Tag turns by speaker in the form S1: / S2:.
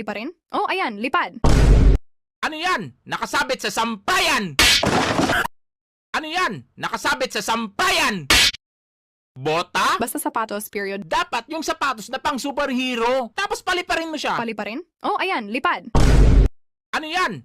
S1: Pali pa rin? Oh, ayan, lipad.
S2: Ano yan? Nakasabit sa sampayan! Ano yan? Nakasabit sa sampayan! Bota?
S1: Basta sapatos, period.
S2: Dapat yung sapatos na pang superhero. Tapos paliparin mo siya.
S1: Pali pa rin? Oh, ayan, lipad.
S2: Ano yan?